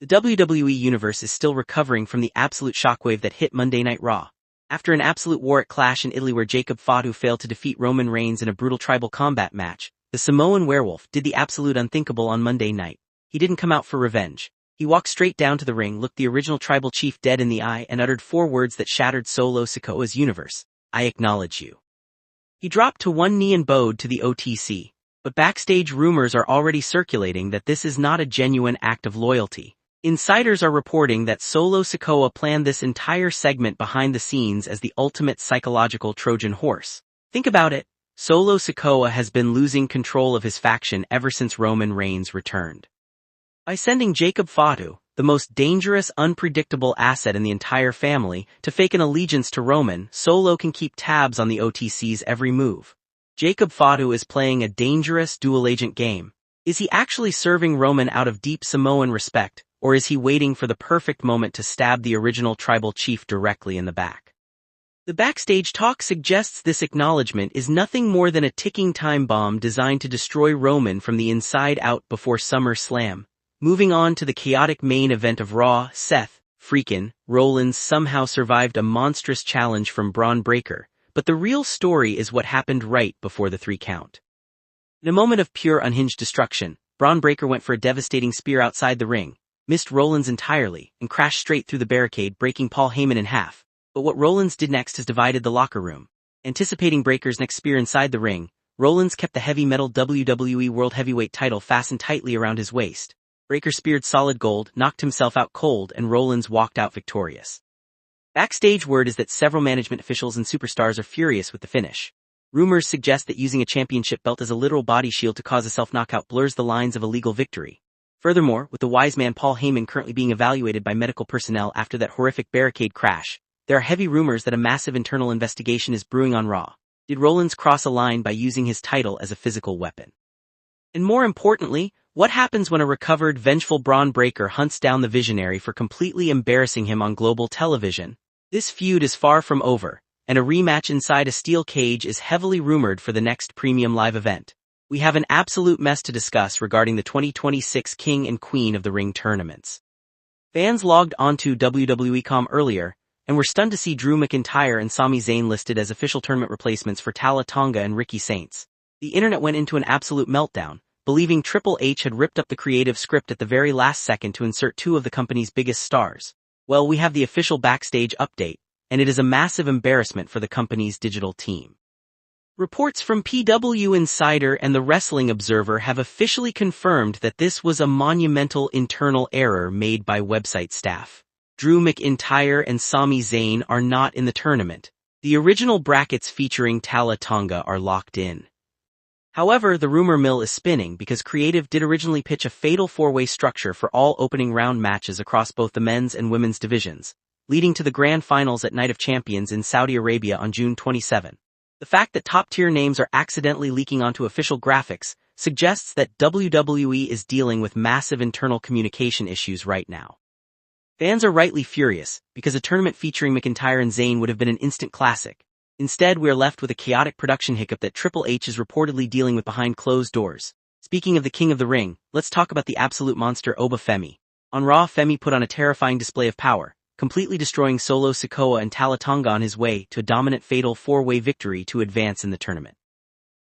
The WWE Universe is still recovering from the absolute shockwave that hit Monday Night Raw. After an absolute war at Clash in Italy where Jacob Fatu failed to defeat Roman Reigns in a brutal tribal combat match, the Samoan werewolf did the absolute unthinkable on Monday night. He didn't come out for revenge. He walked straight down to the ring, looked the original tribal chief dead in the eye, and uttered 4 words that shattered Solo Sikoa's universe. I acknowledge you. He dropped to one knee and bowed to the OTC. But backstage rumors are already circulating that this is not a genuine act of loyalty. Insiders are reporting that Solo Sikoa planned this entire segment behind the scenes as the ultimate psychological Trojan horse. Think about it. Solo Sikoa has been losing control of his faction ever since Roman Reigns returned. By sending Jacob Fatu, the most dangerous, unpredictable asset in the entire family, to fake an allegiance to Roman, Solo can keep tabs on the OTC's every move. Jacob Fatu is playing a dangerous dual-agent game. Is he actually serving Roman out of deep Samoan respect, or is he waiting for the perfect moment to stab the original tribal chief directly in the back? The backstage talk suggests this acknowledgement is nothing more than a ticking time bomb designed to destroy Roman from the inside out before SummerSlam. Moving on to the chaotic main event of Raw, Seth freakin' Rollins somehow survived a monstrous challenge from Braun Breaker, but the real story is what happened right before the 3 count. In a moment of pure unhinged destruction, Braun Breaker went for a devastating spear outside the ring, missed Rollins entirely, and crashed straight through the barricade, breaking Paul Heyman in half. But what Rollins did next has divided the locker room. Anticipating Breaker's next spear inside the ring, Rollins kept the heavy metal WWE World Heavyweight title fastened tightly around his waist. Breaker speared solid gold, knocked himself out cold, and Rollins walked out victorious. Backstage word is that several management officials and superstars are furious with the finish. Rumors suggest that using a championship belt as a literal body shield to cause a self-knockout blurs the lines of a legal victory. Furthermore, with the wise man Paul Heyman currently being evaluated by medical personnel after that horrific barricade crash, there are heavy rumors that a massive internal investigation is brewing on Raw. Did Rollins cross a line by using his title as a physical weapon? And more importantly, what happens when a recovered, vengeful Braun Breaker hunts down the Visionary for completely embarrassing him on global television? This feud is far from over, and a rematch inside a steel cage is heavily rumored for the next premium live event. We have an absolute mess to discuss regarding the 2026 King and Queen of the Ring tournaments. Fans logged onto WWE.com earlier, and were stunned to see Drew McIntyre and Sami Zayn listed as official tournament replacements for Tala Tonga and Ricky Saints. The internet went into an absolute meltdown, believing Triple H had ripped up the creative script at the very last second to insert 2 of the company's biggest stars. Well, we have the official backstage update, and it is a massive embarrassment for the company's digital team. Reports from PW Insider and the Wrestling Observer have officially confirmed that this was a monumental internal error made by website staff. Drew McIntyre and Sami Zayn are not in the tournament. The original brackets featuring Tala Tonga are locked in. However, the rumor mill is spinning because creative did originally pitch a fatal 4-way structure for all opening round matches across both the men's and women's divisions, leading to the grand finals at Night of Champions in Saudi Arabia on June 27. The fact that top-tier names are accidentally leaking onto official graphics suggests that WWE is dealing with massive internal communication issues right now. Fans are rightly furious, because a tournament featuring McIntyre and Zayn would have been an instant classic. Instead, we are left with a chaotic production hiccup that Triple H is reportedly dealing with behind closed doors. Speaking of the King of the Ring, let's talk about the absolute monster Oba Femi. On Raw, Femi put on a terrifying display of power, completely destroying Solo Sikoa and Tala Tonga on his way to a dominant fatal 4-way victory to advance in the tournament.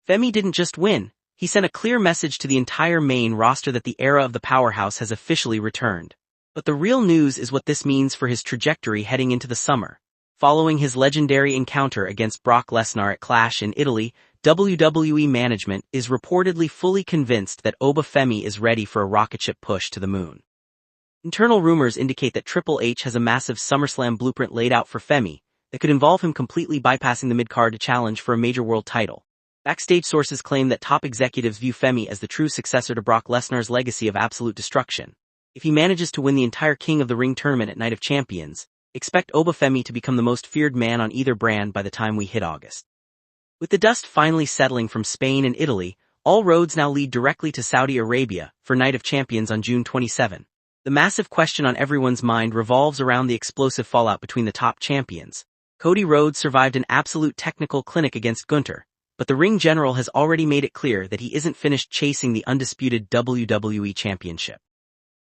Femi didn't just win, he sent a clear message to the entire main roster that the era of the powerhouse has officially returned. But the real news is what this means for his trajectory heading into the summer. Following his legendary encounter against Brock Lesnar at Clash in Italy, WWE management is reportedly fully convinced that Oba Femi is ready for a rocket ship push to the moon. Internal rumors indicate that Triple H has a massive SummerSlam blueprint laid out for Femi that could involve him completely bypassing the mid-card to challenge for a major world title. Backstage sources claim that top executives view Femi as the true successor to Brock Lesnar's legacy of absolute destruction. If he manages to win the entire King of the Ring tournament at Night of Champions, expect Oba Femi to become the most feared man on either brand by the time we hit August. With the dust finally settling from Spain and Italy, all roads now lead directly to Saudi Arabia for Night of Champions on June 27. The massive question on everyone's mind revolves around the explosive fallout between the top champions. Cody Rhodes survived an absolute technical clinic against Gunther, but the ring general has already made it clear that he isn't finished chasing the undisputed WWE Championship.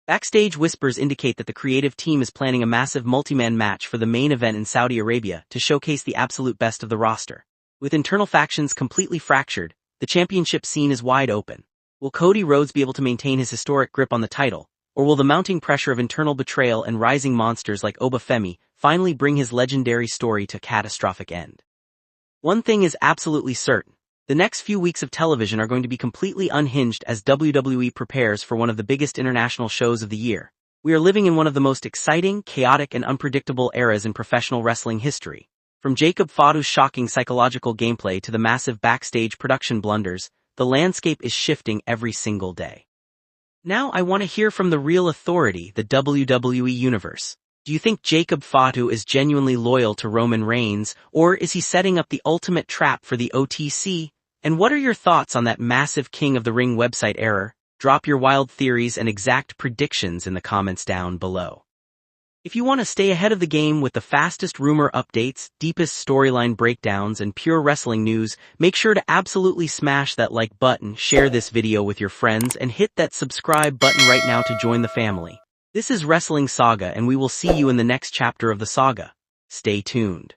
Backstage whispers indicate that the creative team is planning a massive multi-man match for the main event in Saudi Arabia to showcase the absolute best of the roster. With internal factions completely fractured, the championship scene is wide open. Will Cody Rhodes be able to maintain his historic grip on the title, or will the mounting pressure of internal betrayal and rising monsters like Oba Femi finally bring his legendary story to a catastrophic end? One thing is absolutely certain. The next few weeks of television are going to be completely unhinged as WWE prepares for one of the biggest international shows of the year. We are living in one of the most exciting, chaotic, and unpredictable eras in professional wrestling history. From Jacob Fatu's shocking psychological gameplay to the massive backstage production blunders, the landscape is shifting every single day. Now I want to hear from the real authority, the WWE Universe. Do you think Jacob Fatu is genuinely loyal to Roman Reigns, or is he setting up the ultimate trap for the OTC? And what are your thoughts on that massive King of the Ring website error? Drop your wild theories and exact predictions in the comments down below. If you want to stay ahead of the game with the fastest rumor updates, deepest storyline breakdowns, and pure wrestling news, make sure to absolutely smash that like button, share this video with your friends, and hit that subscribe button right now to join the family. This is Wrestling Saga, and we will see you in the next chapter of the saga. Stay tuned.